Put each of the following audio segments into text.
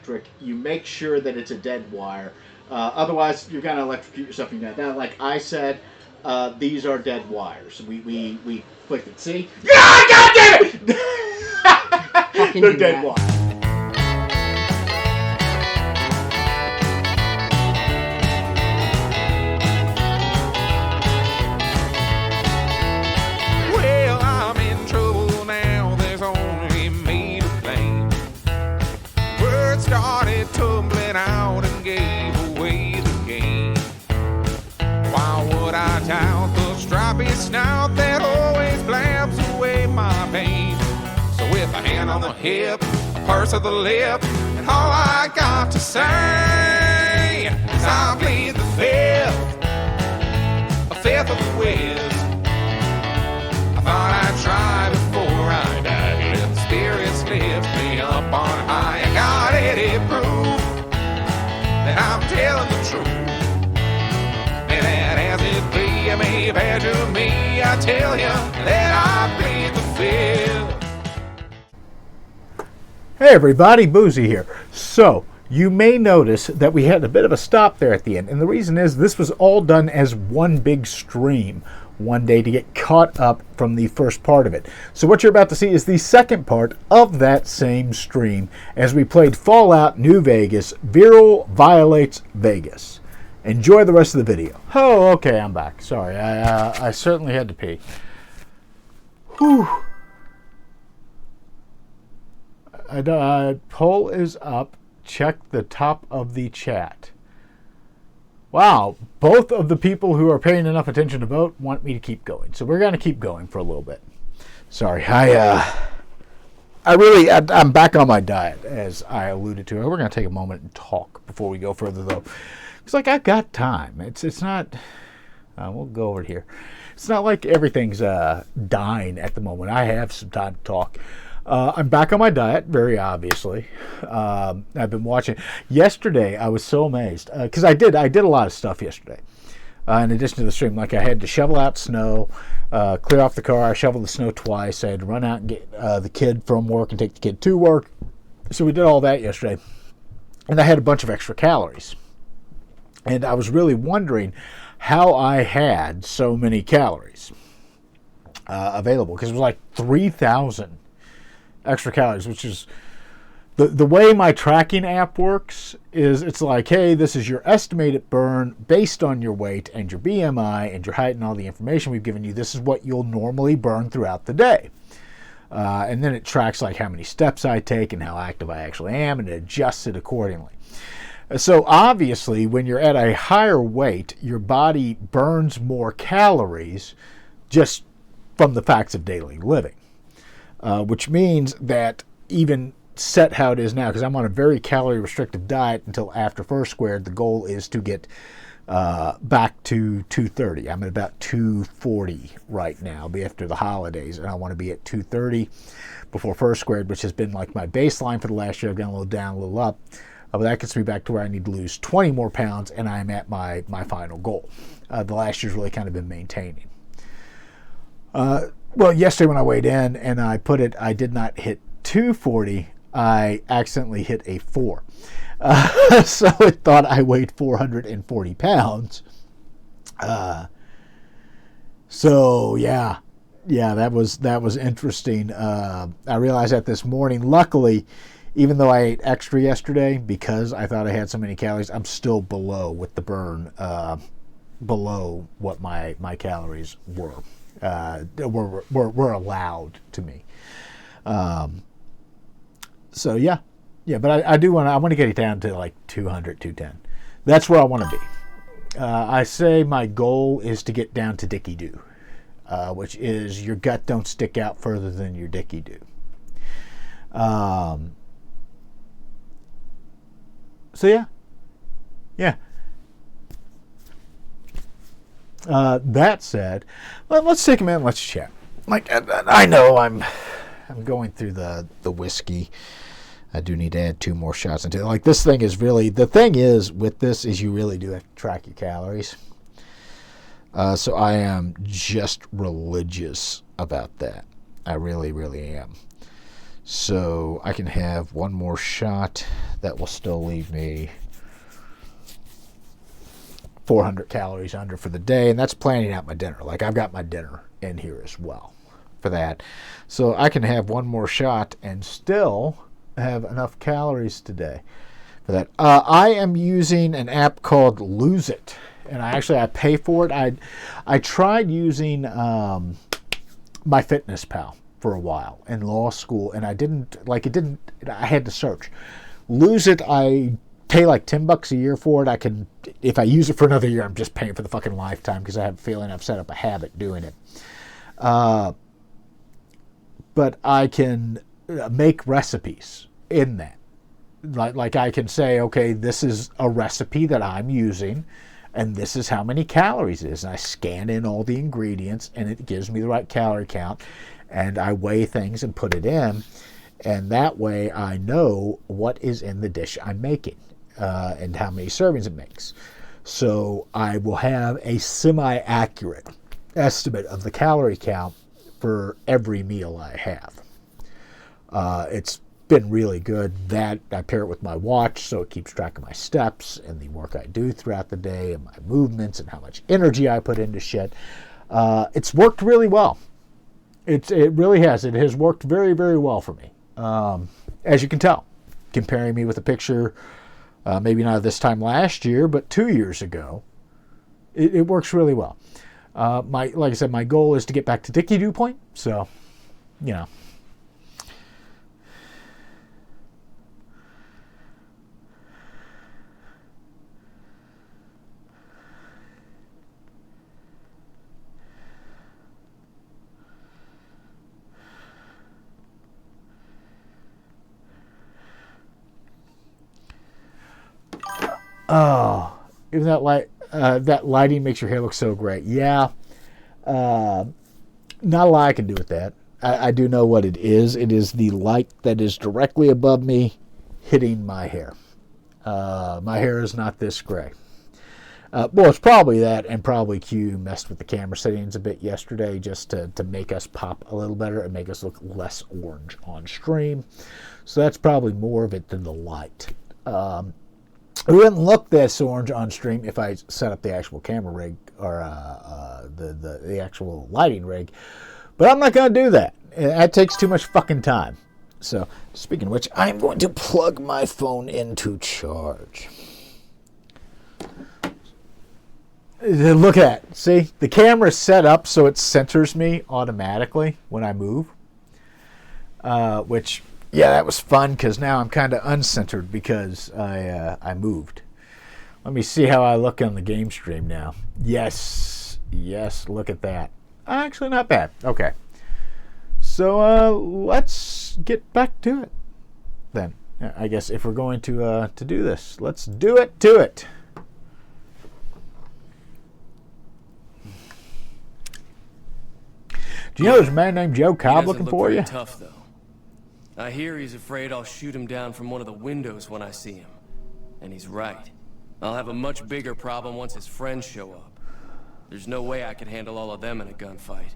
electric, you make sure that it's a dead wire. Otherwise, you're going to electrocute yourself. Now, like I said, these are dead wires. We clicked it. See? God damn it! They're dead wires. Snout that always blabs away my pain. So with a hand on the hip, a purse of the lip, and all I got to say is I plead the fifth, a fifth of the whiz. I thought I'd try before I die. Let the spirits lift me up on high. I got any proof that I'm telling the truth. And that as it be, you may badger me. I tell you that I plead the fifth. Hey everybody, Boozy here. So, you may notice that we had a bit of a stop there at the end. And the reason is this was all done as one big stream one day to get caught up from the first part of it. So what you're about to see is the second part of that same stream as we played Fallout New Vegas, Violates Vegas. Enjoy the rest of the video. Oh, okay, I'm back. Sorry, I certainly had to pee. Whew. Poll is up. Check the top of the chat. Wow, both of the people who are paying enough attention to vote want me to keep going. So we're going to keep going for a little bit. Sorry, I'm back on my diet, as I alluded to. We're going to take a moment and talk before we go further, though. It's like I've got time. It's not. We'll go over here. It's not like everything's dying at the moment. I have some time to talk. I'm back on my diet, very obviously. I've been watching. Yesterday, I was so amazed because I did a lot of stuff yesterday. In addition to the stream, like I had to shovel out snow, clear off the car. I shoveled the snow twice. I had to run out and get the kid from work and take the kid to work. So we did all that yesterday, and I had a bunch of extra calories. And I was really wondering how I had so many calories available, because it was like 3,000 extra calories, which is the way my tracking app works. Is it's like, hey, this is your estimated burn based on your weight and your BMI and your height and all the information we've given you. This is what you'll normally burn throughout the day. And then it tracks like how many steps I take and how active I actually am, and it adjusts it accordingly. So obviously, when you're at a higher weight, your body burns more calories just from the facts of daily living, which means that even set how it is now, because I'm on a very calorie restrictive diet until after first squared, the goal is to get back to 230. I'm at about 240 right now, after the holidays, and I want to be at 230 before first squared, which has been like my baseline for the last year. I've gone a little down, a little up. But that gets me back to where I need to lose 20 more pounds, and I'm at my final goal. The last year's really kind of been maintaining. Well, yesterday when I weighed in and I did not hit 240, I accidentally hit a 4. So it thought I weighed 440 pounds. So yeah, that was interesting. I realized that this morning. Luckily, even though I ate extra yesterday, because I thought I had so many calories, I'm still below with the burn, below what my calories were allowed to me. So yeah, but I want to get it down to like 200, 210. That's where I want to be. I say my goal is to get down to dicky do, which is your gut don't stick out further than your dicky do. So yeah. That said, let's take a minute and let's chat. Like, I know I'm going through the whiskey. I do need to add 2 more shots into it. Like, this thing is really, the thing is with this is you really do have to track your calories. So I am just religious about that. I really, really am. So I can have one more shot. That will still leave me 400 calories under for the day, and that's planning out my dinner. Like, I've got my dinner in here as well for that. So I can have one more shot and still have enough calories today for that. I am using an app called Lose It, and I pay for it. I tried using MyFitnessPal for a while in law school, and I had to search. Lose It, I pay like $10 a year for it. If I use it for another year, I'm just paying for the fucking lifetime because I have a feeling I've set up a habit doing it. But I can make recipes in that. Like I can say, okay, this is a recipe that I'm using, and this is how many calories it is. And I scan in all the ingredients, and it gives me the right calorie count. And I weigh things and put it in. And that way I know what is in the dish I'm making and how many servings it makes. So I will have a semi-accurate estimate of the calorie count for every meal I have. It's been really good. That I pair it with my watch, so it keeps track of my steps and the work I do throughout the day and my movements and how much energy I put into shit. It's worked really well. It really has. It has worked very, very well for me. As you can tell, comparing me with a picture, maybe not this time last year, but 2 years ago, it works really well. Like I said, my goal is to get back to Dickie Dew Point, so, you know. Oh, even that lighting makes your hair look so great. Yeah, not a lot I can do with that. I do know what it is. It is the light that is directly above me hitting my hair. My hair is not this gray. Well, it's probably that, and probably Q messed with the camera settings a bit yesterday just to make us pop a little better and make us look less orange on stream. So that's probably more of it than the light. It wouldn't look this orange on stream if I set up the actual camera rig or the actual lighting rig. But I'm not going to do that. That takes too much fucking time. So, speaking of which, I'm going to plug my phone into charge. Look at it. See? The camera's set up so it centers me automatically when I move. Which... yeah, that was fun because now I'm kind of uncentered because I moved. Let me see how I look on the game stream now. Yes, look at that. Actually, not bad. Okay. So let's get back to it then. I guess if we're going to do this, let's do it to it. Do you know there's a man named Joe Cobb looking for you? Tough, though. I hear he's afraid I'll shoot him down from one of the windows when I see him. And he's right. I'll have a much bigger problem once his friends show up. There's no way I can handle all of them in a gunfight.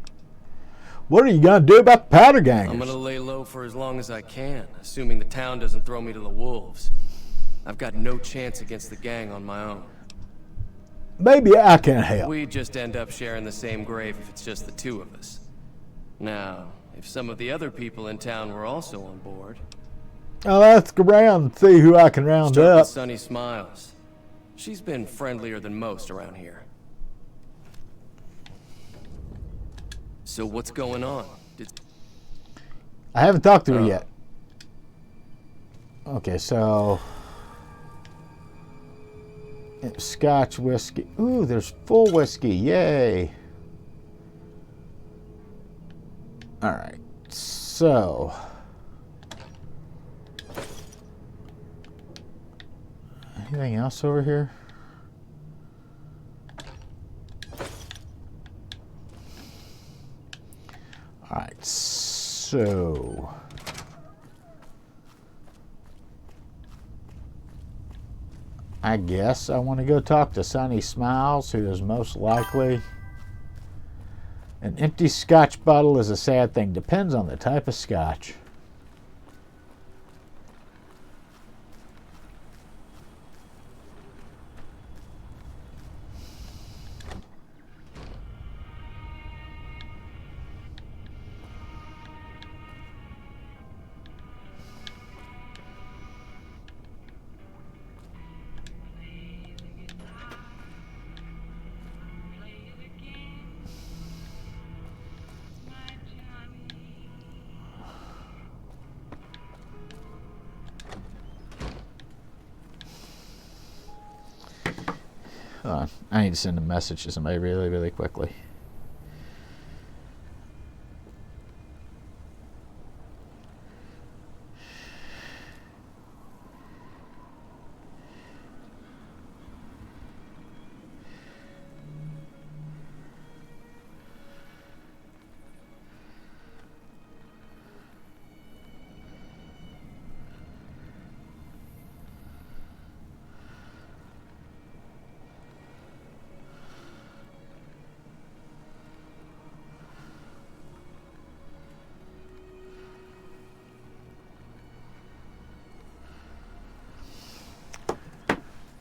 What are you going to do about the powder gangers? I'm going to lay low for as long as I can, assuming the town doesn't throw me to the wolves. I've got no chance against the gang on my own. Maybe I can help. We'd just end up sharing the same grave if it's just the two of us. Now, if some of the other people in town were also on board... oh, let's go around and see who I can round Start up. with Sunny Smiles. She's been friendlier than most around here. So what's going on? I haven't talked to her yet. Okay, so... Scotch whiskey. Ooh, there's full whiskey. Yay. Alright, so... anything else over here? Alright, so... I guess I want to go talk to Sunny Smiles, who is most likely... an empty scotch bottle is a sad thing. Depends on the type of scotch. Hold on. I need to send a message to somebody really, really quickly.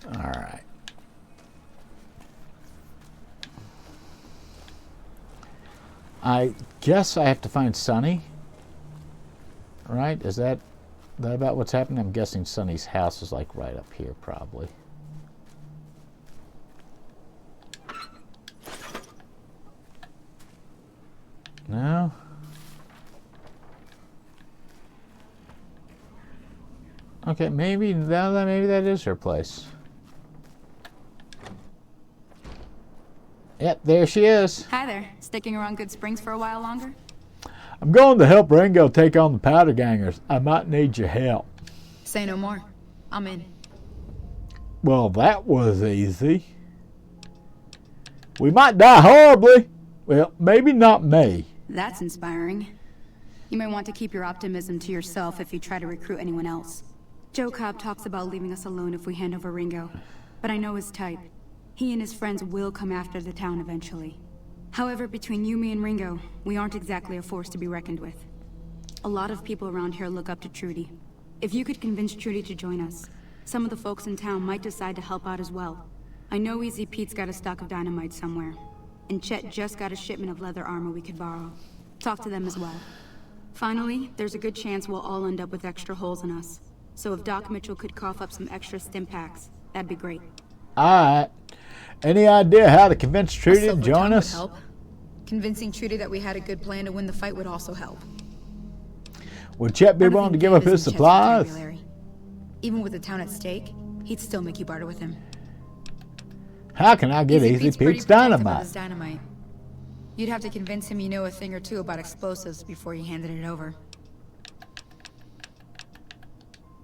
Alright. I guess I have to find Sonny. Right? Is that about what's happening? I'm guessing Sonny's house is like right up here probably. No? Okay, maybe that is her place. Yep, there she is. Hi there. Sticking around Goodsprings for a while longer? I'm going to help Ringo take on the powder gangers. I might need your help. Say no more. I'm in. Well, that was easy. We might die horribly. Well, maybe not me. That's inspiring. You may want to keep your optimism to yourself if you try to recruit anyone else. Joe Cobb talks about leaving us alone if we hand over Ringo, but I know his type. He and his friends will come after the town eventually. However, between you, me, and Ringo, we aren't exactly a force to be reckoned with. A lot of people around here look up to Trudy. If you could convince Trudy to join us, some of the folks in town might decide to help out as well. I know Easy Pete's got a stock of dynamite somewhere, and Chet just got a shipment of leather armor we could borrow. Talk to them as well. Finally, there's a good chance we'll all end up with extra holes in us. So if Doc Mitchell could cough up some extra stim packs, that'd be great. Alright. Any idea how to convince Trudy to join us? Would help. Convincing Trudy that we had a good plan to win the fight would also help. Would Chet be willing to give up his supplies? Even with the town at stake, he'd still make you barter with him. How can I get Easy Pete's dynamite? You'd have to convince him you know a thing or two about explosives before you handed it over.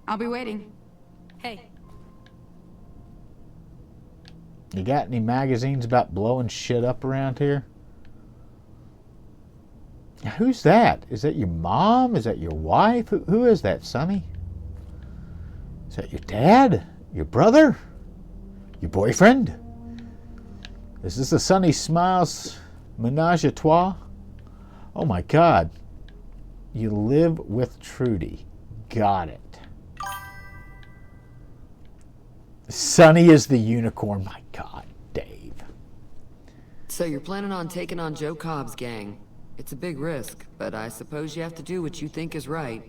I'll be waiting. Hey. You got any magazines about blowing shit up around here? Who's that? Is that your mom? Is that your wife? Who is that, Sonny? Is that your dad? Your brother? Your boyfriend? Is this a Sonny Smiles menage a trois? Oh my God. You live with Trudy. Got it. Sonny is the unicorn. My God, Dave. So you're planning on taking on Joe Cobb's gang. It's a big risk, but I suppose you have to do what you think is right.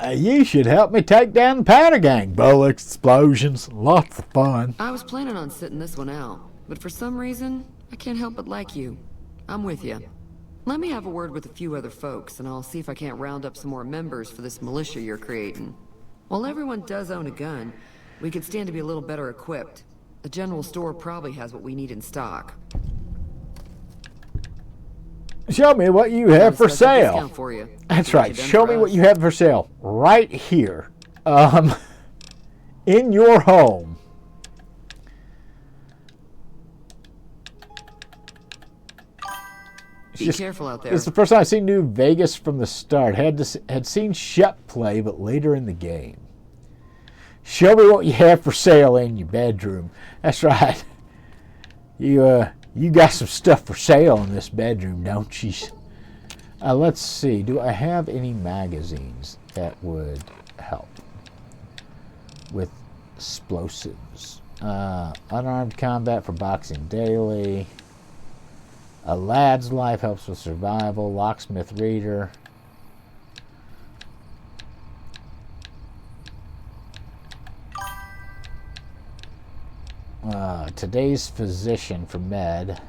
You should help me take down the powder gang. Bullet explosions, lots of fun. I was planning on sitting this one out, but for some reason, I can't help but like you. I'm with you. Let me have a word with a few other folks, and I'll see if I can't round up some more members for this militia you're creating. While everyone does own a gun, we could stand to be a little better equipped. The general store probably has what we need in stock. Show me what you have for sale. For you. That's right. Show me what you have for sale right here, in your home. Be careful out there. It's the first time I've seen New Vegas from the start. Had seen Shep play, but later in the game. Show me what you have for sale in your bedroom. That's right. You got some stuff for sale in this bedroom, don't you? Let's see. Do I have any magazines that would help with explosives? Unarmed Combat for Boxing Daily. A Lad's Life helps with survival. Locksmith Reader. Today's Physician for Med.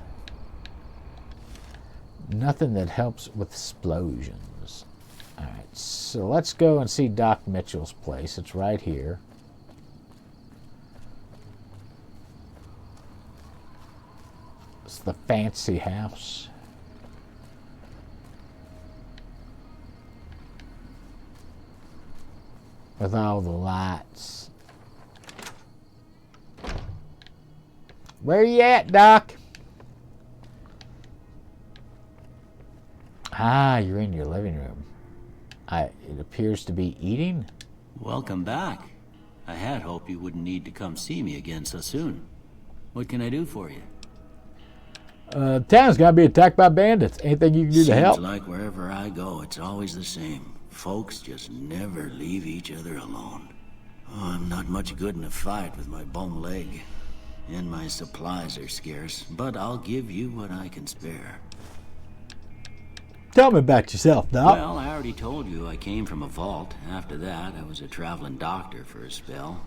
Nothing that helps with explosions. Alright. So let's go and see Doc Mitchell's place. It's right here. It's the fancy house. With all the lights. Where you at, Doc? Ah, you're in your living room. It appears to be eating. Welcome back. I had hoped you wouldn't need to come see me again so soon. What can I do for you? Town's gonna be attacked by bandits. Anything you can do to help? Seems like wherever I go, it's always the same. Folks just never leave each other alone. Oh, I'm not much good in a fight with my bum leg. And my supplies are scarce, but I'll give you what I can spare. Tell me about yourself, Doc. Well, I already told you I came from a vault. After that, I was a traveling doctor for a spell.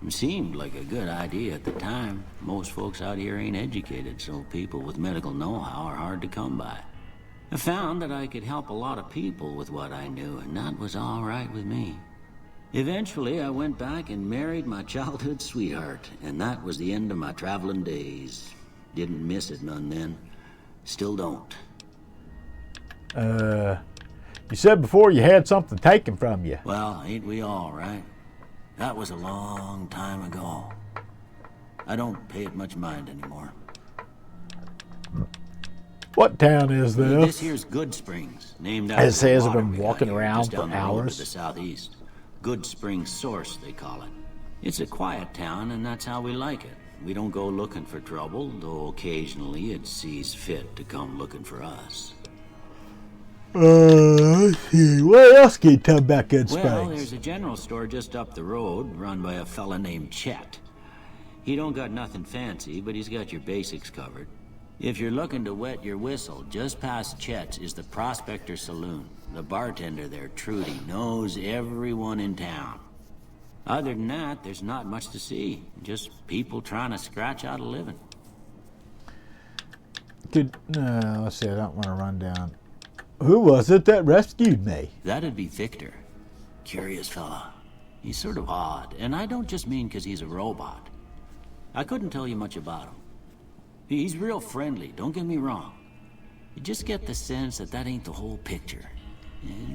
It seemed like a good idea at the time. Most folks out here ain't educated, so people with medical know-how are hard to come by. I found that I could help a lot of people with what I knew, and that was all right with me. Eventually, I went back and married my childhood sweetheart, and that was the end of my traveling days. Didn't miss it none then. Still don't. You said before you had something taken from you. Well, ain't we all, right? That was a long time ago. I don't pay it much mind anymore. What town is This this? here's Goodsprings, named after It says the I've water been we got walking here, around just down for the road to hours. the southeast. Goodsprings Source, they call it. It's a quiet town, and that's how we like it. We don't go looking for trouble, though occasionally it sees fit to come looking for us. Let's see. What else can you tell about Goodsprings? Well, there's a general store just up the road, run by a fella named Chet. He don't got nothing fancy, but he's got your basics covered. If you're looking to wet your whistle, just past Chet's is the Prospector Saloon. The bartender there, Trudy, knows everyone in town. Other than that, there's not much to see. Just people trying to scratch out a living. Let's see, I don't want to run down. Who was it that rescued me? That'd be Victor. Curious fella. He's sort of odd, and I don't just mean 'cause he's a robot. I couldn't tell you much about him. He's real friendly, don't get me wrong. You just get the sense that ain't the whole picture.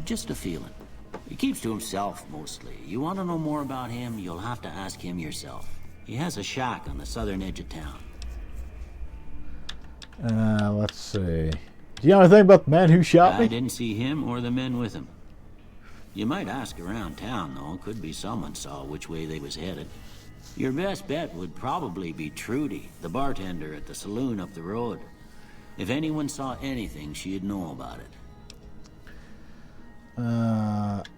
Just a feeling. He keeps to himself, mostly. You want to know more about him, you'll have to ask him yourself. He has a shack on the southern edge of town. Let's see. Do you know anything about the man who shot I me? didn't see him or the men with him. You might ask around town, though. Could be someone saw which way they was headed. Your best bet would probably be Trudy, the bartender at the saloon up the road. If anyone saw anything, she'd know about it.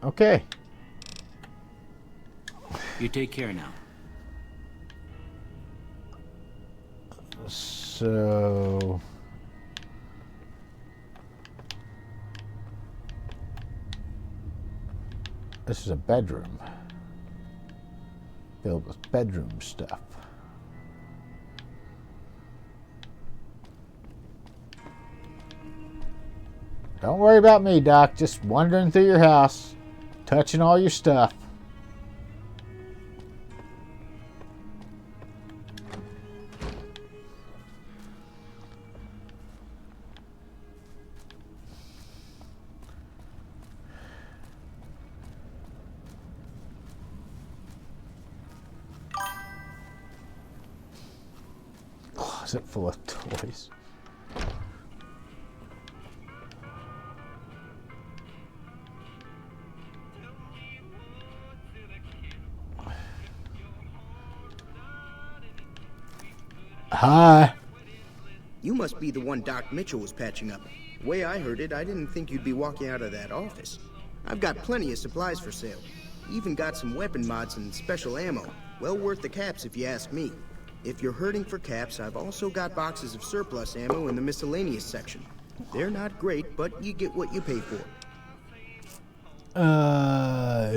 Okay. You take care now. So... This is a bedroom. Filled with bedroom stuff. Don't worry about me, Doc. Just wandering through your house, touching all your stuff. Closet full of toys. Hi. You must be the one Doc Mitchell was patching up. The way I heard it, I didn't think you'd be walking out of that office. I've got plenty of supplies for sale. Even got some weapon mods and special ammo. Well worth the caps if you ask me. If you're hurting for caps, I've also got boxes of surplus ammo in the miscellaneous section. They're not great, but you get what you pay for.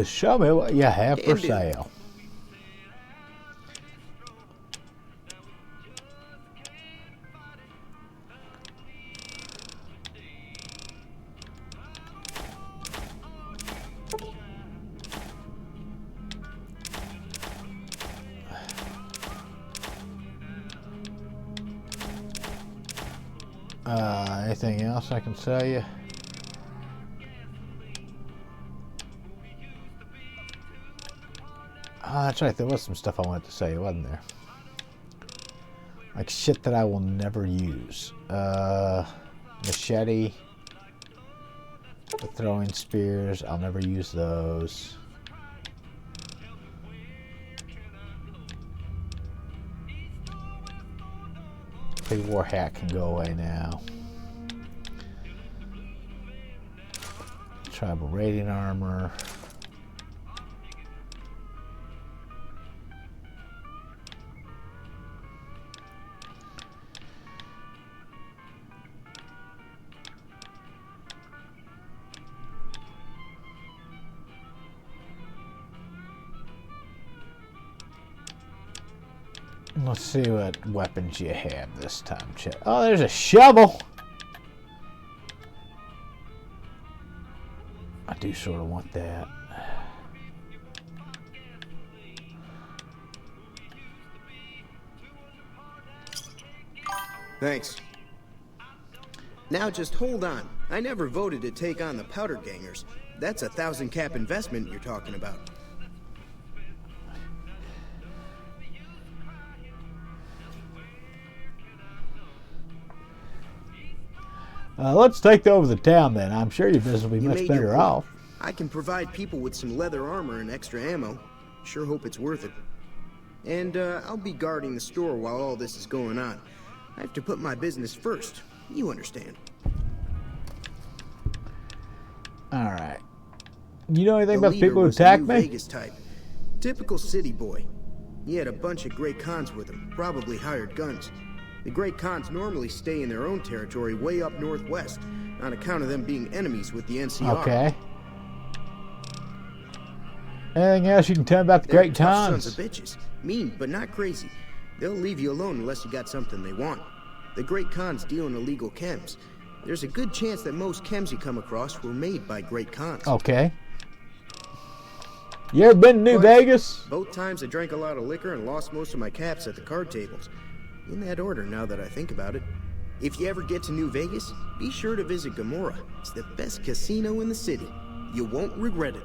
Show me what you have for Indeed. sale. Anything else I can tell you? Oh, that's right. There was some stuff I wanted to say, wasn't there? Like shit that I will never use. Machete. The throwing spears. I'll never use those. Big war hat can go away now. Tribal raiding armor. Let's see what weapons you have this time, Chet. Oh, there's a shovel. I do sort of want that. Thanks. Now just hold on. I never voted to take on the powder gangers. That's a 1,000 cap investment you're talking about. Let's take over the town then. I'm sure your business will be You much made your better point. off. I can provide people with some leather armor and extra ammo. Sure hope it's worth it. And I'll be guarding the store while all this is going on. I have to put my business first. You understand. Alright. You know anything The about leader people who was a attacked New me? Vegas type. Typical city boy. He had a bunch of great cons with him, probably hired guns. The Great Khans normally stay in their own territory way up northwest, on account of them being enemies with the NCR. Okay. Anything else you can tell me about the They're Great tough Khans? sons of bitches. Mean, but not crazy. They'll leave you alone unless you got something they want. The Great Khans deal in illegal chems. There's a good chance that most chems you come across were made by Great Khans. Okay. You ever been to New Vegas? Both times I drank a lot of liquor and lost most of my caps at the card tables. In that order, now that I think about it. If you ever get to New Vegas, be sure to visit Gomorrah. It's the best casino in the city. You won't regret it.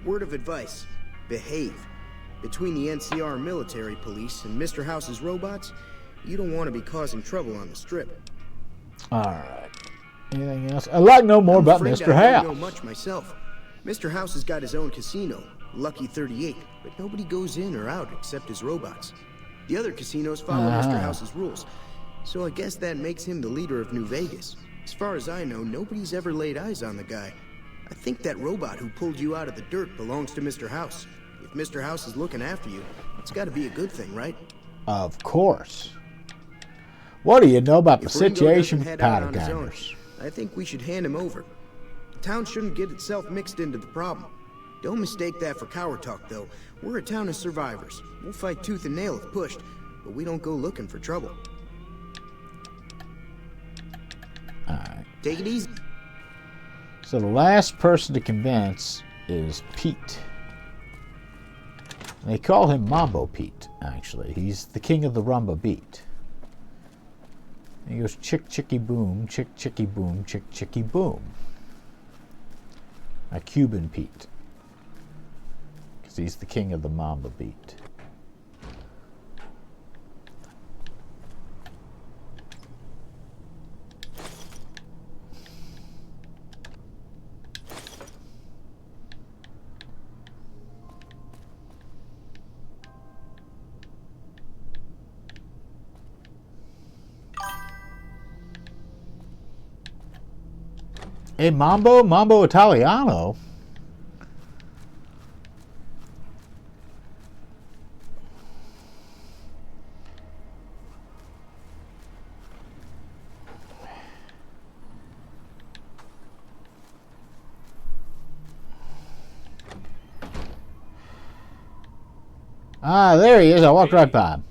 Word of advice, behave. Between the NCR military police and Mr. House's robots, you don't want to be causing trouble on the strip. Alright. Anything else? I'd like to know more about Afraid Mr. I don't know House. much myself. Mr. House has got his own casino, Lucky 38, but nobody goes in or out except his robots. The other casinos follow Mr. House's rules, so I guess that makes him the leader of New Vegas. As far as I know, nobody's ever laid eyes on the guy. I think that robot who pulled you out of the dirt belongs to Mr. House. If Mr. House is looking after you, it's got to be a good thing, right? Of course. What do you know about the If Ringo situation doesn't with head out powder on his own, gangers? I think we should hand him over. The town shouldn't get itself mixed into the problem. Don't mistake that for coward talk, though. We're a town of survivors. We'll fight tooth and nail if pushed, but we don't go looking for trouble. Alright. Take it easy. So the last person to convince is Pete. And they call him Mambo Pete, actually. He's the king of the rumba beat. And he goes chick chicky boom, chick chicky boom, chick chicky boom. A Cuban Pete. Because he's the king of the Mamba beat. Hey, Mambo Italiano. Ah, there he is. I walked right by him.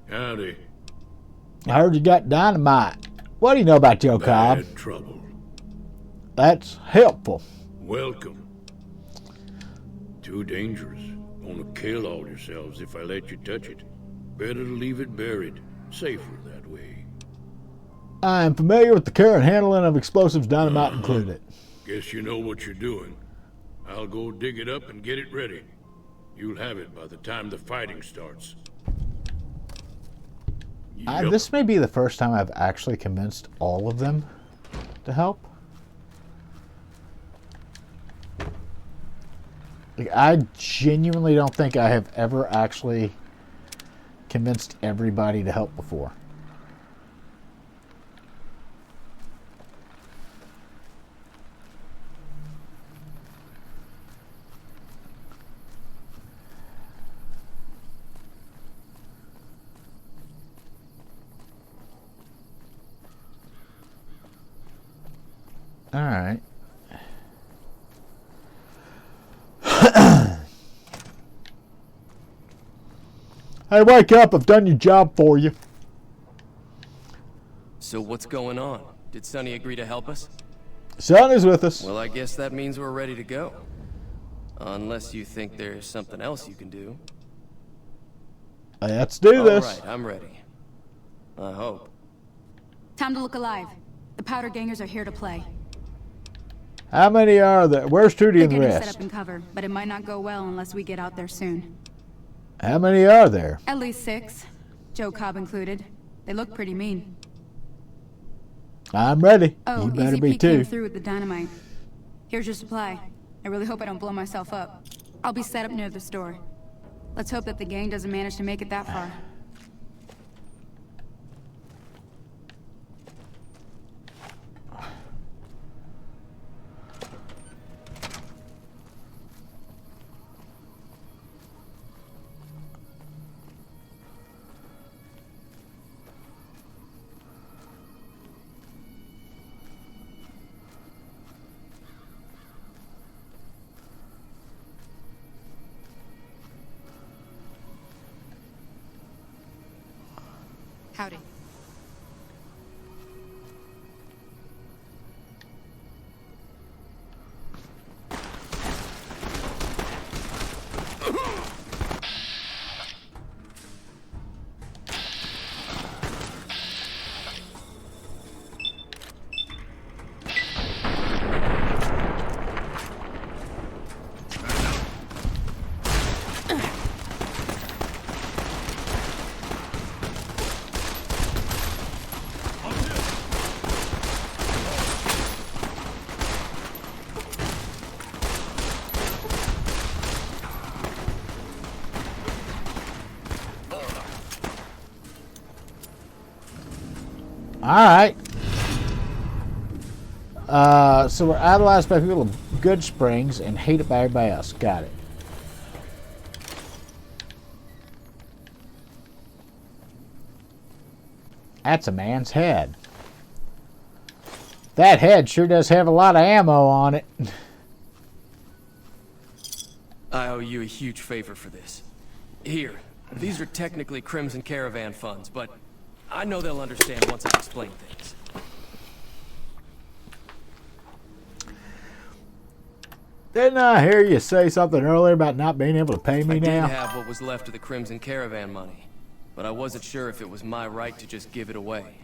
Howdy. I heard you got dynamite. What do you know about Joe Cobb? Bad trouble. That's helpful. Welcome. Too dangerous. Gonna kill all yourselves if I let you touch it. Better to leave it buried. Safer that way. I am familiar with the care and handling of explosives, dynamite included. Guess you know what you're doing. I'll go dig it up and get it ready. You'll have it by the time the fighting starts. Yep. This may be the first time I've actually convinced all of them to help. Like, I genuinely don't think I have ever actually convinced everybody to help before. All right. Hey, wake up. I've done your job for you. So what's going on? Did Sonny agree to help us? Son is with us. Well, I guess that means we're ready to go. Unless you think there's something else you can do. Let's do this. All right, I'm ready. I hope. Time to look alive. The powder gangers are here to play. How many are there? Where's Trudy They're and the getting set rest? up in cover, but it might not go well unless we get out there soon. How many are there? At least 6. Joe Cobb included. They look pretty mean. I'm ready. Oh, You better Easy be Pete came too. through with the dynamite. Here's your supply. I really hope I don't blow myself up. I'll be set up near the store. Let's hope that the gang doesn't manage to make it that far. Howdy. All right. So we're idolized by people of Goodsprings and hated by everybody else. Got it. That's a man's head. That head sure does have a lot of ammo on it. I owe you a huge favor for this. Here, these are technically Crimson Caravan funds, but I know they'll understand once I explain things. Didn't I hear you say something earlier about not being able to pay me I now? did have what was left of the Crimson Caravan money, but I wasn't sure if it was my right to just give it away.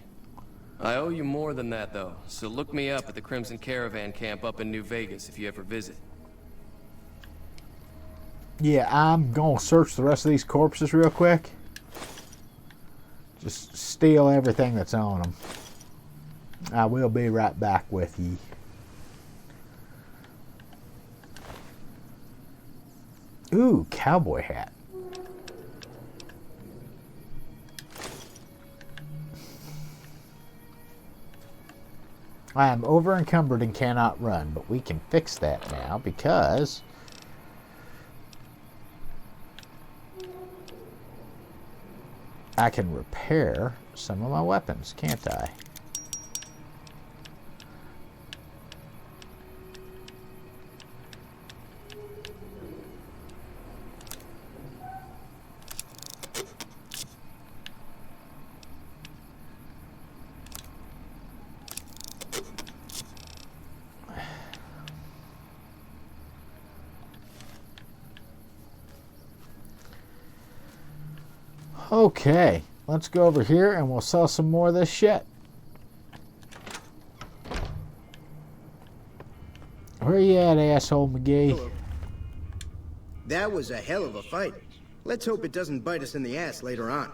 I owe you more than that, though, so look me up at the Crimson Caravan camp up in New Vegas if you ever visit. Yeah, I'm going to search the rest of these corpses real quick. Just steal everything that's on them. I will be right back with you. Ooh, cowboy hat. I am over encumbered and cannot run, but we can fix that now because I can repair some of my weapons, can't I? Okay. let's go over here and we'll sell some more of this shit. Where you at, asshole McGee? Hello. That was a hell of a fight. Let's hope it doesn't bite us in the ass later on.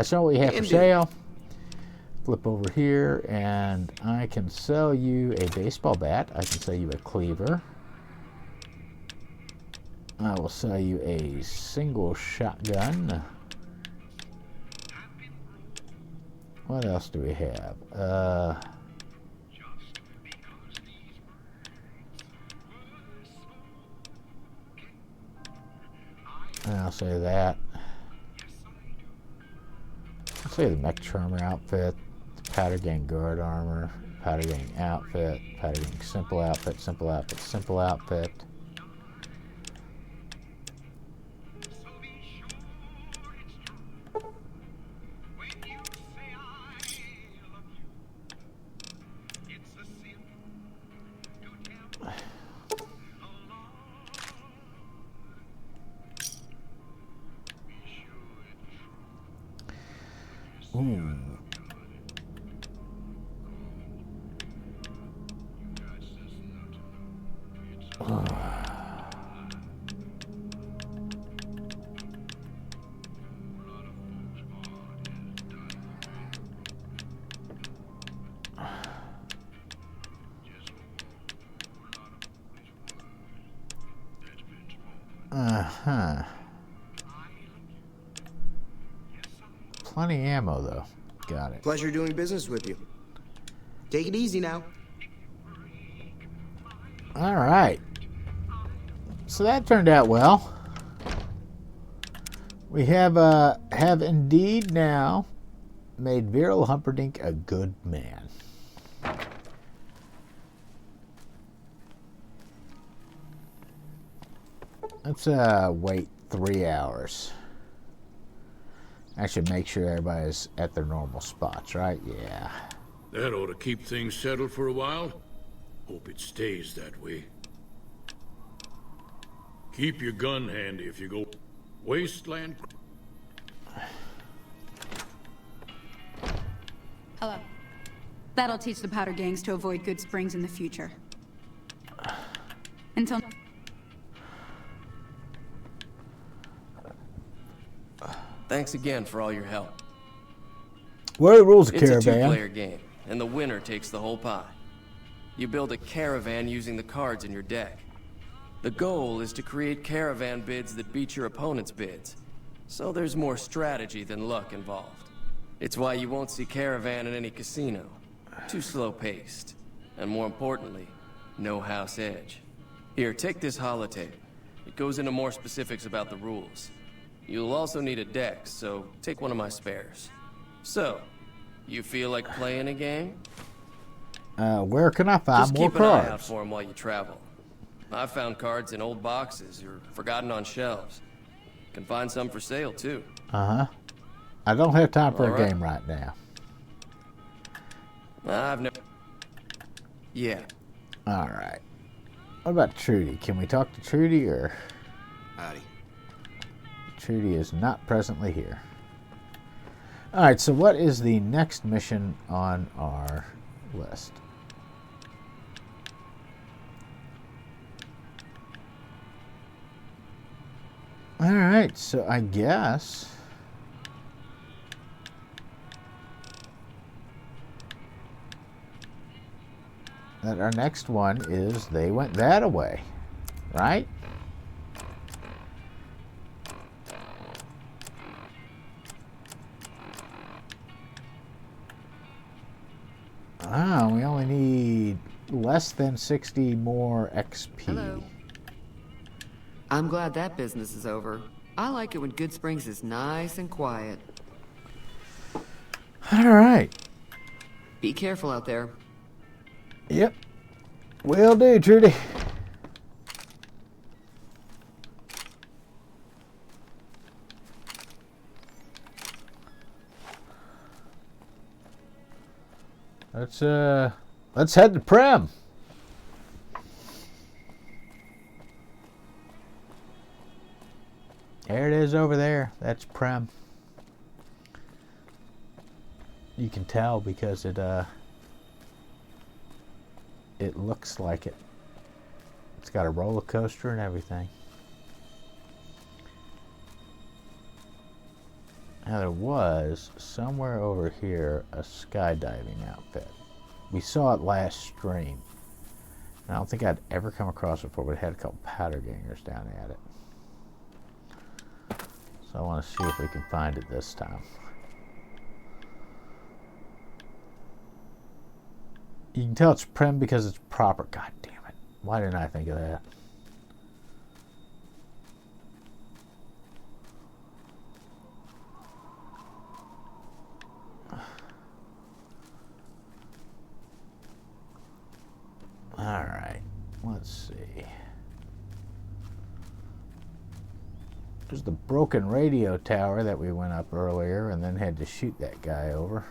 So what we have for sale. Flip over here, and I can sell you a baseball bat. I can sell you a cleaver. I will sell you a single shotgun. What else do we have? I'll say that. I'll say the mech charmer outfit, the powder gang guard armor, powder gang outfit, powder gang simple outfit, simple outfit, simple outfit. Ooh. Uh-huh. Plenty of ammo, though. Got it. Pleasure doing business with you. Take it easy now. All right. So that turned out well. We have indeed now made Virile Humperdink a good man. Let's wait 3 hours. I should make sure everybody's at their normal spots, right? Yeah. That ought to keep things settled for a while. Hope it stays that way. Keep your gun handy if you go wasteland. Hello. That'll teach the powder gangs to avoid Goodsprings in the future. Until... Thanks again for all your help. What are the rules of It's Caravan? a two-player game, and the winner takes the whole pie. You build a caravan using the cards in your deck. The goal is to create caravan bids that beat your opponent's bids. So there's more strategy than luck involved. It's why you won't see caravan in any casino. Too slow-paced. And more importantly, no house edge. Here, take this holotape. It goes into more specifics about the rules. You'll also need a deck, so take one of my spares. So, you feel like playing a game? Where can I find Just more keep an eye out cards? for them while you travel. I've found cards in old boxes or forgotten on shelves. Can find some for sale, too. Uh-huh. I don't have time for All a right. game right now. I've never... Yeah. All right. What about Trudy? Can we talk to Trudy, or... Howdy. Trudy is not presently here. All right, so what is the next mission on our list? All right, so I guess that our next one is They Went That Away, right? Ah, we only need less than 60 more XP. Hello. I'm glad that business is over. I like it when Goodsprings is nice and quiet. All right. Be careful out there. Yep. Will do, Trudy. Let's head to Prem. There it is over there. That's Prem. You can tell because it looks like it. It's got a roller coaster and everything. Now there was, somewhere over here, a skydiving outfit. We saw it last stream. And I don't think I'd ever come across it before, but it had a couple powder gangers down at it. So I want to see if we can find it this time. You can tell it's prim because it's proper. God damn it. Why didn't I think of that? Alright, let's see. There's the broken radio tower that we went up earlier and then had to shoot that guy over.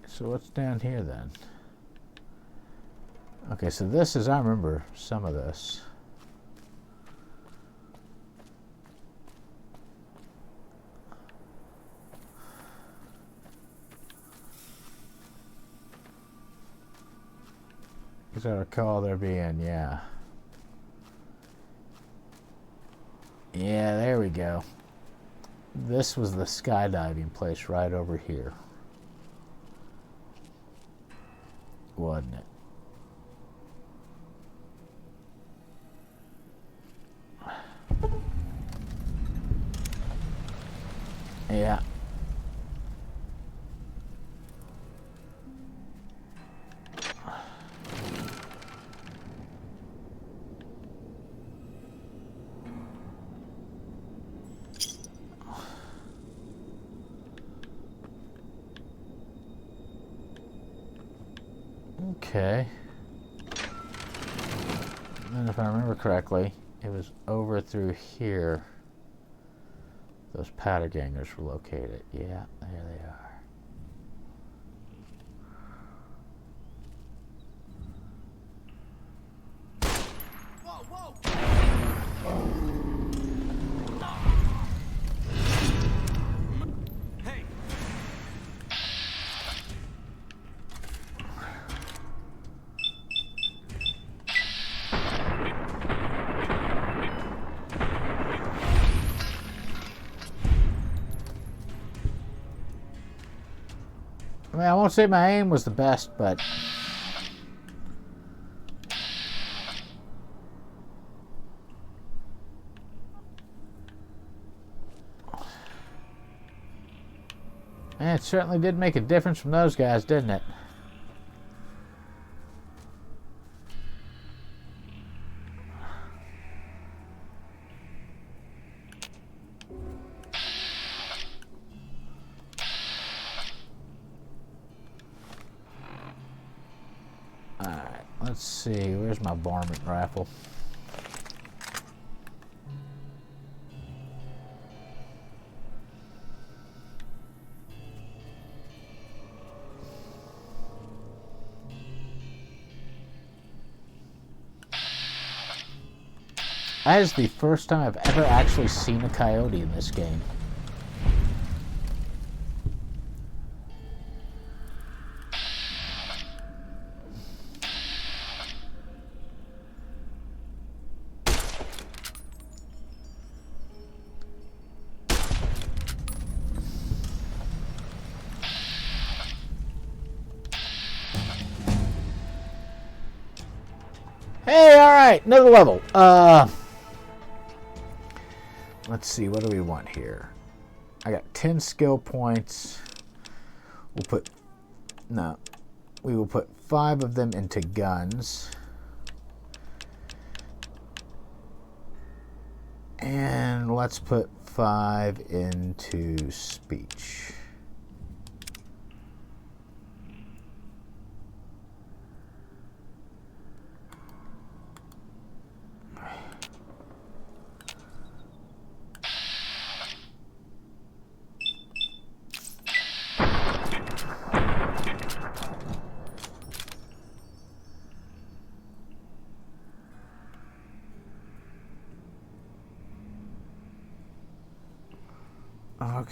So what's down here then? Okay, so this is, I remember some of this. Because I recall there being, yeah. Yeah, there we go. This was the skydiving place right over here. Wasn't it? Yeah. Okay. And if I remember correctly, it was over through here. Those powder gangers were located. Yeah, there they are. I mean, I won't say my aim was the best, but man, it certainly did make a difference from those guys, didn't it? Alright, let's see. Where's my varmint rifle? That is the first time I've ever actually seen a coyote in this game. Hey, alright, another level. Let's see, what do we want here? I got 10 skill points. We will put 5 of them into guns. And let's put 5 into speech.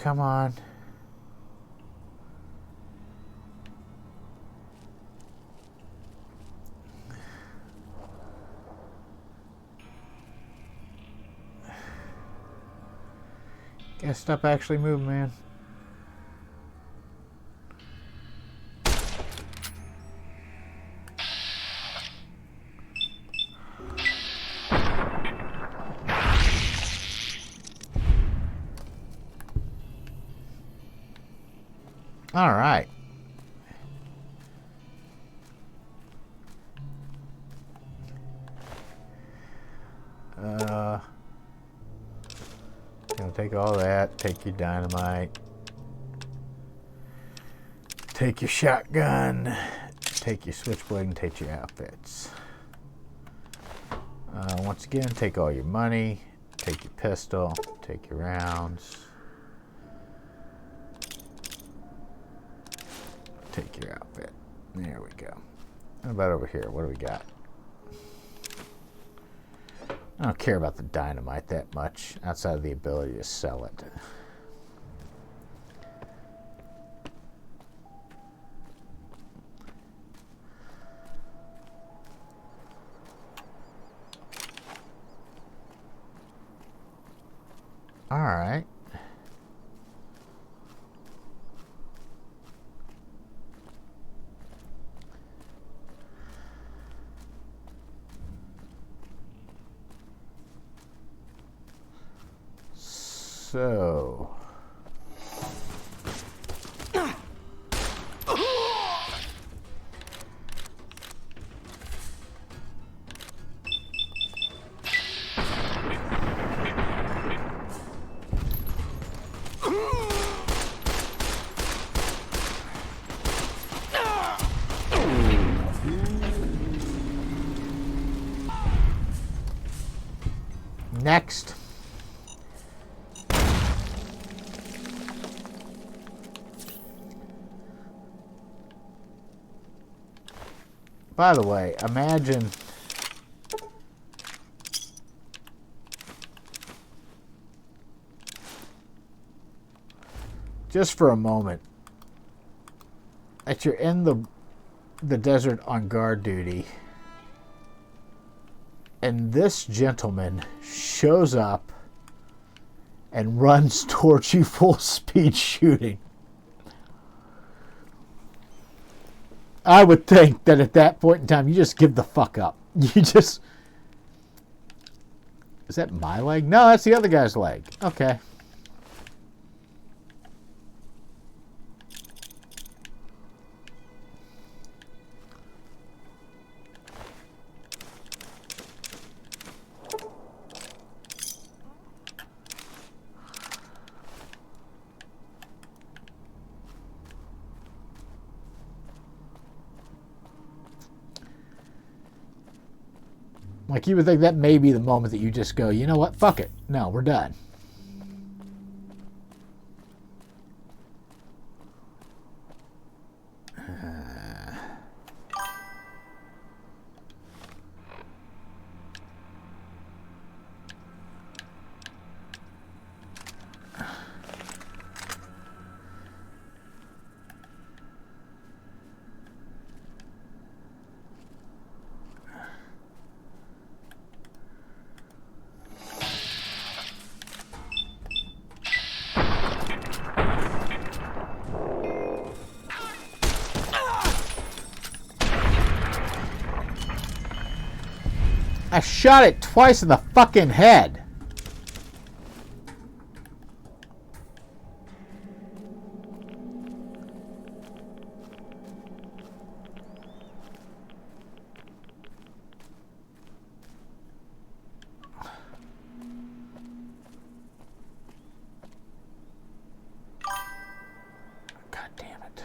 come on. Gotta stop actually moving, man. All right. Take all that. Take your dynamite. Take your shotgun. Take your switchblade and take your outfits. Once again, take all your money. Take your pistol. Take your rounds. Take your outfit. There we go. What about over here? What do we got? I don't care about the dynamite that much outside of the ability to sell it. All right. So, next. By the way, imagine just for a moment that you're in the desert on guard duty and this gentleman shows up and runs towards you full speed shooting. I would think that at that point in time, you just give the fuck up. You just... Is that my leg? No, that's the other guy's leg. Okay. Like, you would think that may be the moment that you just go, you know what, fuck it. No, we're done. I shot it twice in the fucking head. God damn it.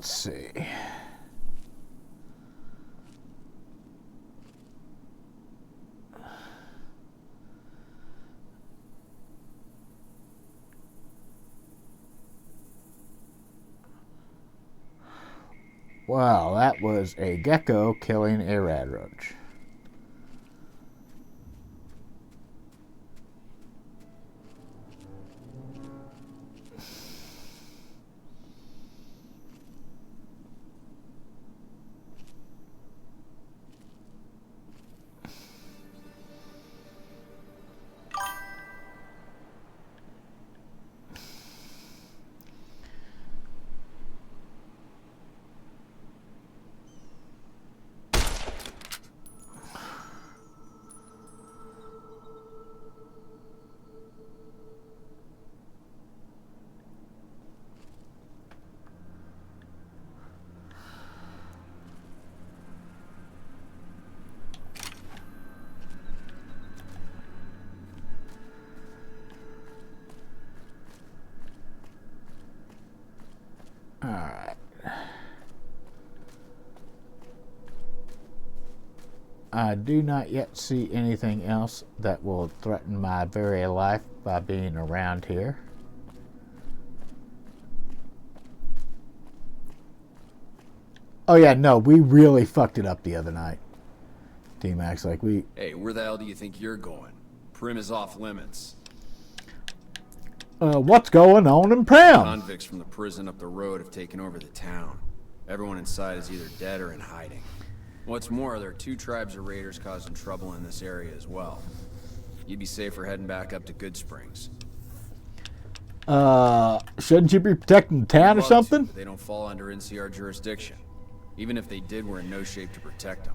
let's see. Wow, that was a gecko killing a rad roach. Alright. I do not yet see anything else that will threaten my very life by being around here. Oh yeah, no, we really fucked it up the other night. D-Max, like we... Hey, where the hell do you think you're going? Prim is off limits. What's going on in Prim? Convicts from the prison up the road have taken over the town. Everyone inside is either dead or in hiding. What's more, there are 2 tribes of raiders causing trouble in this area as well. You'd be safer heading back up to Goodsprings. Shouldn't you be protecting the town or something? They don't fall under NCR jurisdiction. Even if they did, we're in no shape to protect them.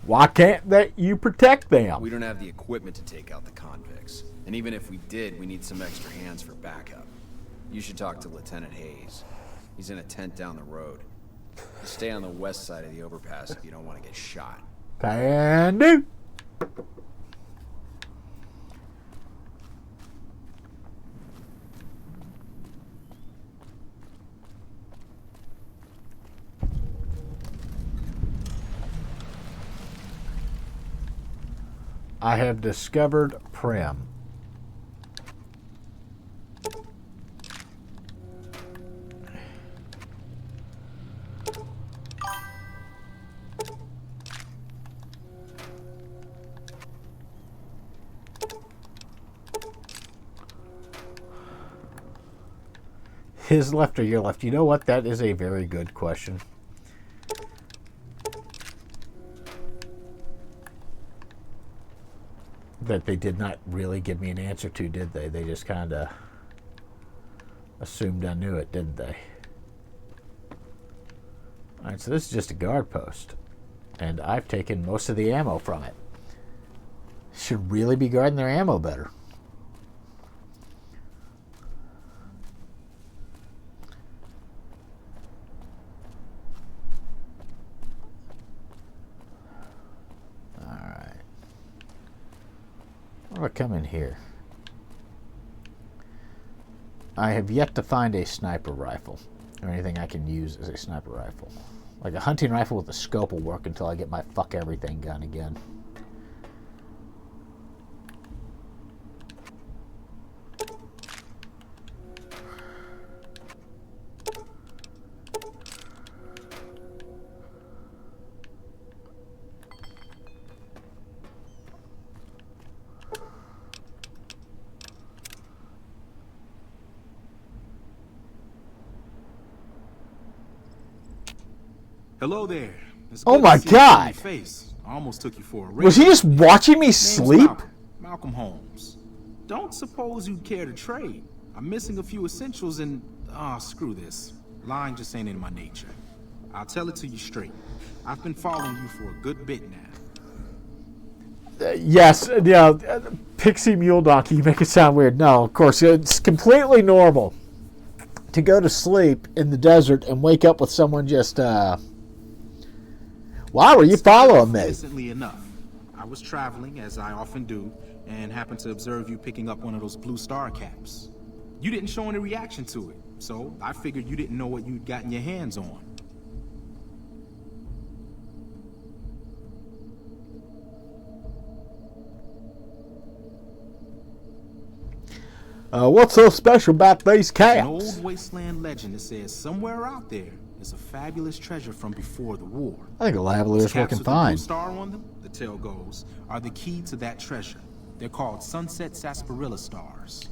Why can't you protect them? We don't have the equipment to take out the convicts. And even if we did, we need some extra hands for backup. You should talk to Lieutenant Hayes. He's in a tent down the road. Stay on the west side of the overpass if you don't want to get shot. Can do. I have discovered Prim. His left or your left? You know what? That is a very good question. That they did not really give me an answer to, did they? They just kind of assumed I knew it, didn't they? Alright, so this is just a guard post. And I've taken most of the ammo from it. Should really be guarding their ammo better. What do I come in here? I have yet to find a sniper rifle or anything I can use as a sniper rifle. Like a hunting rifle with a scope will work until I get my fuck everything gun again. Hello there. Oh my God! Face. I almost took you for a Was he just watching me sleep? Malcolm Holmes. Don't suppose you'd care to trade. I'm missing a few essentials and screw this. Lying just ain't in my nature. I'll tell it to you straight. I've been following you for a good bit now. Yes, yeah. Pixie Mule Donkey, you make it sound weird. No, of course, it's completely normal to go to sleep in the desert and wake up with someone just why were you following me? Innocently enough, I was traveling, as I often do, and happened to observe you picking up one of those blue star caps. You didn't show any reaction to it, so I figured you didn't know what you'd gotten your hands on. What's so special about these There's an caps? old wasteland legend that says somewhere out there is a fabulous treasure from before the war. I think the lavalier's Those caps working with the blue fine. star on them, the tale goes, are the key to that treasure. They're called sunset sarsaparilla stars.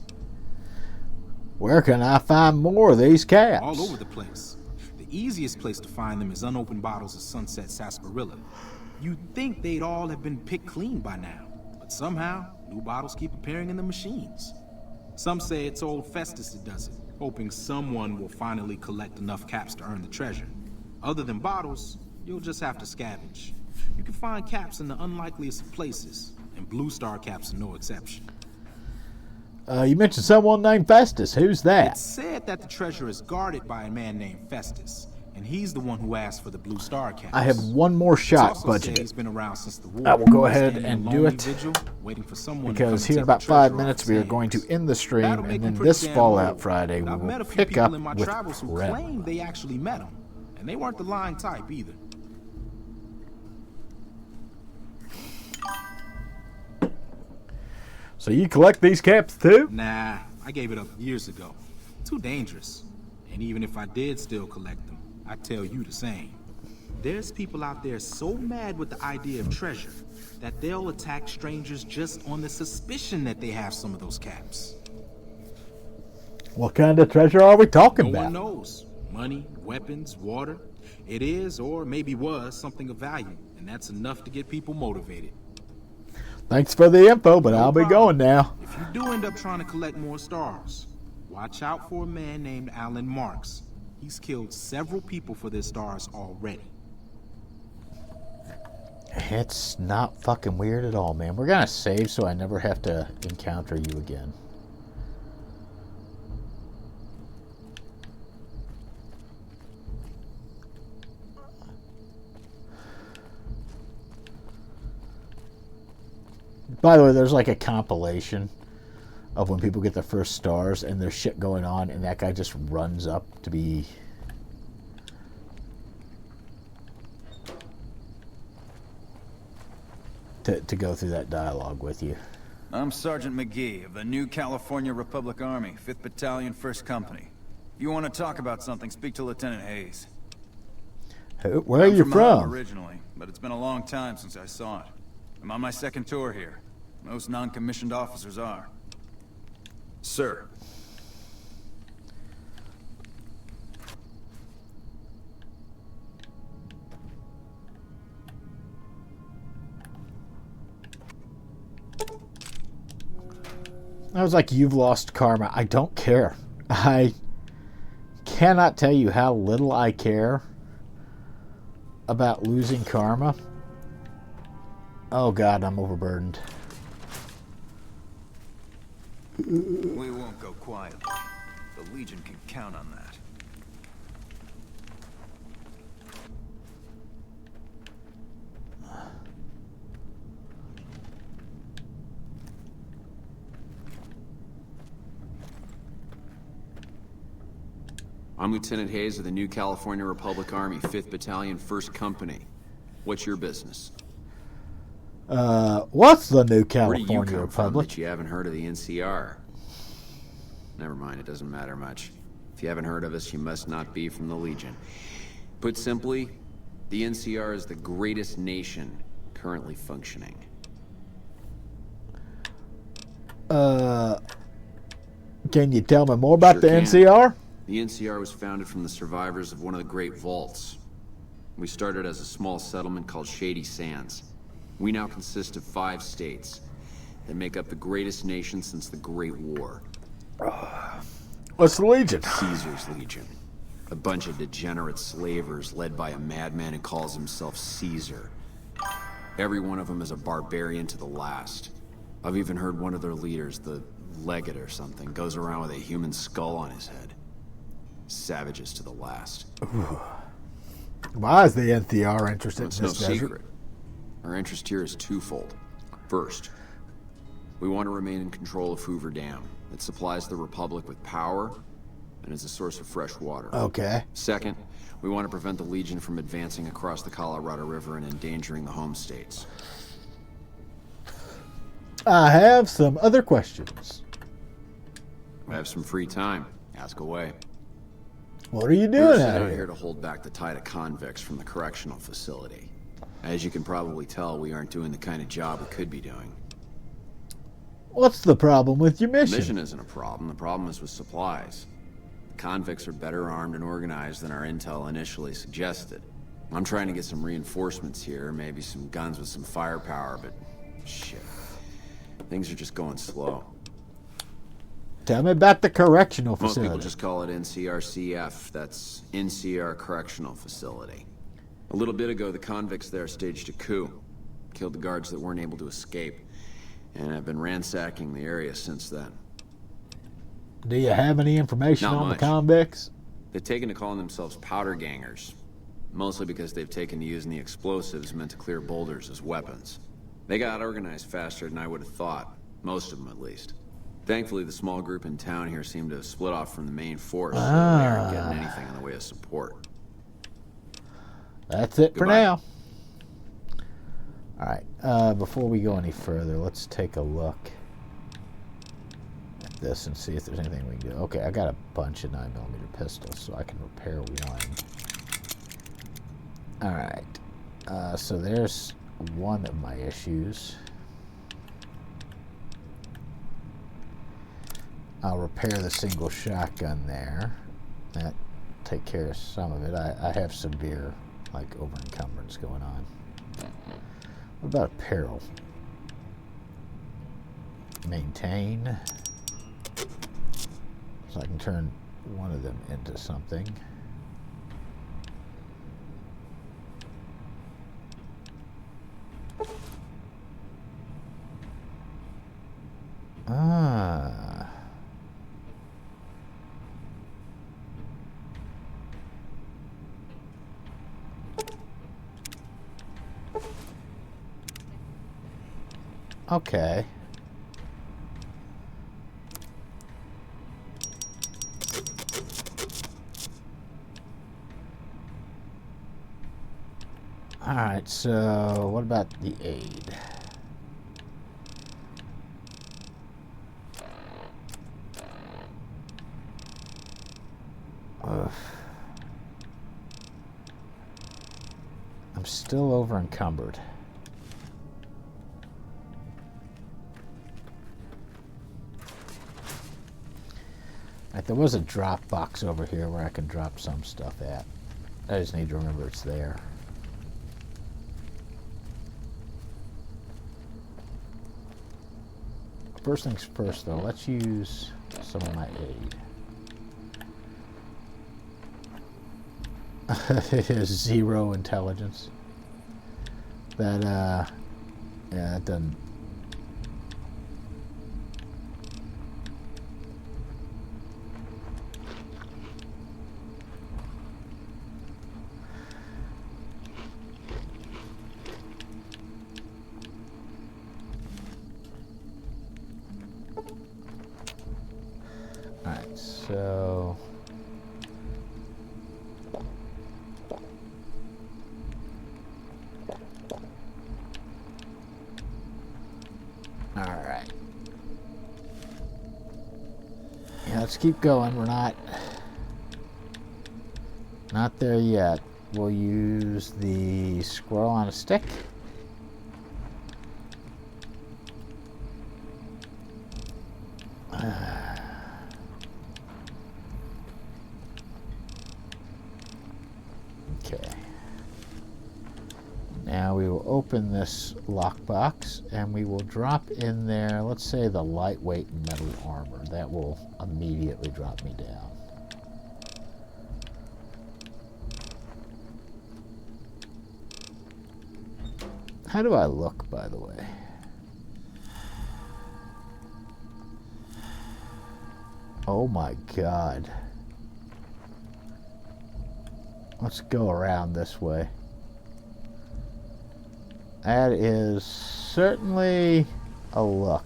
Where can I find more of these caps? All over the place. The easiest place to find them is unopened bottles of sunset sarsaparilla. You'd think they'd all have been picked clean by now, but somehow, new bottles keep appearing in the machines. Some say it's old Festus that does it, hoping someone will finally collect enough caps to earn the treasure. Other than bottles, you'll just have to scavenge. You can find caps in the unlikeliest of places, and Blue Star caps are no exception. You mentioned someone named Festus. Who's that? It's said that the treasure is guarded by a man named Festus, and he's the one who asked for the Blue Star caps. I have one more It's shot also said budgeted. he's been around since the war. I will go ahead standing and in do lonely it, vigil, waiting for someone to because come here in and take about the 5 treasure minutes off we his are going to hands. end the stream, That'll make and him then pretty this damn Fallout loyal. Friday we I've met will a few pick people up in my with travels who Rem. claim they actually met him, and they weren't the lying type either. So you collect these caps too? Nah, I gave it up years ago. Too dangerous. And even if I did still collect them, I'd tell you the same. There's people out there so mad with the idea of treasure that they'll attack strangers just on the suspicion that they have some of those caps. What kind of treasure are we talking No about? one knows. Money, weapons, water. It is, or maybe was, something of value, and that's enough to get people motivated. Thanks for the info, but No I'll be problem. going now. If you do end up trying to collect more stars, watch out for a man named Alan Marks. He's killed several people for their stars already. It's not fucking weird at all, man. We're gonna save so I never have to encounter you again. By the way, there's like a compilation of when people get their first stars and there's shit going on, and that guy just runs up to be... to go through that dialogue with you. I'm Sergeant McGee of the New California Republic Army, 5th Battalion, 1st Company. If you want to talk about something, speak to Lieutenant Hayes. Where are you I'm Mojave from? originally, but it's been a long time since I saw it. I'm on my second tour here. Most non-commissioned officers are. Sir. I was like, you've lost karma. I don't care. I cannot tell you how little I care about losing karma. Oh God, I'm overburdened. We won't go quietly. The Legion can count on that. I'm Lieutenant Hayes of the New California Republic Army, 5th Battalion, 1st Company. What's your business? What's the New Where do you California come from Republic? that you haven't heard of the NCR? Never mind, it doesn't matter much. If you haven't heard of us, you must not be from the Legion. Put simply, the NCR is the greatest nation currently functioning. Can you tell me more about Sure the can. NCR? The NCR was founded from the survivors of one of the Great Vaults. We started as a small settlement called Shady Sands. We now consist of 5 states that make up the greatest nation since the Great War. What's the Legion? Caesar's Legion. A bunch of degenerate slavers led by a madman who calls himself Caesar. Every one of them is a barbarian to the last. I've even heard one of their leaders, the Legate or something, goes around with a human skull on his head. Savages to the last. Why is the NCR interested It's in no this desert? secret. Our interest here is twofold. First, we want to remain in control of Hoover Dam. It supplies the Republic with power and is a source of fresh water. Okay. Second, we want to prevent the Legion from advancing across the Colorado River and endangering the home states. I have some other questions. I have some free time. Ask away. What are you We're doing sent out out here? here to hold back the tide of convicts from the correctional facility. As you can probably tell, we aren't doing the kind of job we could be doing. What's the problem with your The mission? mission isn't a problem. The problem is with supplies. The convicts are better armed and organized than our intel initially suggested. I'm trying to get some reinforcements here, maybe some guns with some firepower, but shit. Things are just going slow. Tell me about the correctional Most facility. people just call it NCRCF. That's NCR Correctional Facility. A little bit ago, the convicts there staged a coup. Killed the guards that weren't able to escape. And I've been ransacking the area since then. Do you have any information Not on much. the convicts? They've taken to calling themselves powder gangers. Mostly because they've taken to using the explosives meant to clear boulders as weapons. They got organized faster than I would have thought. Most of them, at least. Thankfully, the small group in town here seemed to have split off from the main force, so they aren't getting anything in the way of support. That's it for Goodbye. now. Alright, before we go any further, let's take a look at this and see if there's anything we can do. Okay, I got a bunch of 9mm pistols, so I can repair one. Alright, so there's one of my issues. I'll repair the single shotgun there. That take care of some of it. I have severe, like, over-encumbrance going on. What about apparel? Maintain. So I can turn one of them into something. Ah. Okay. Alright, so what about the aid? Ugh. I'm still over encumbered. Right, there was a drop box over here where I can drop some stuff at. I just need to remember it's there. First things first, though, let's use some of my aid. It is 0 intelligence. That, yeah, that doesn't... Alright, so... Alright. Yeah, let's keep going. We're not there yet. We'll use the squirrel on a stick. Okay. Now we will open this lockbox and we will drop in there, let's say, the lightweight metal armor. That will immediately drop me down. How do I look, by the way? Oh my God. Let's go around this way. That is certainly a look.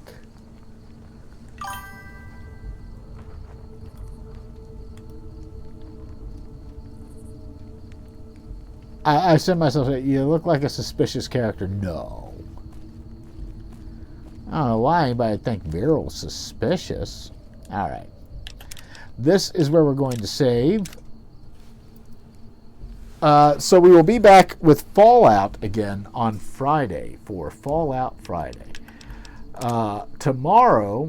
I said to myself, you look like a suspicious character. No. I don't know why anybody would think Virile's suspicious. Alright. This is where we're going to save. So we will be back with Fallout again on Friday for Fallout Friday. Tomorrow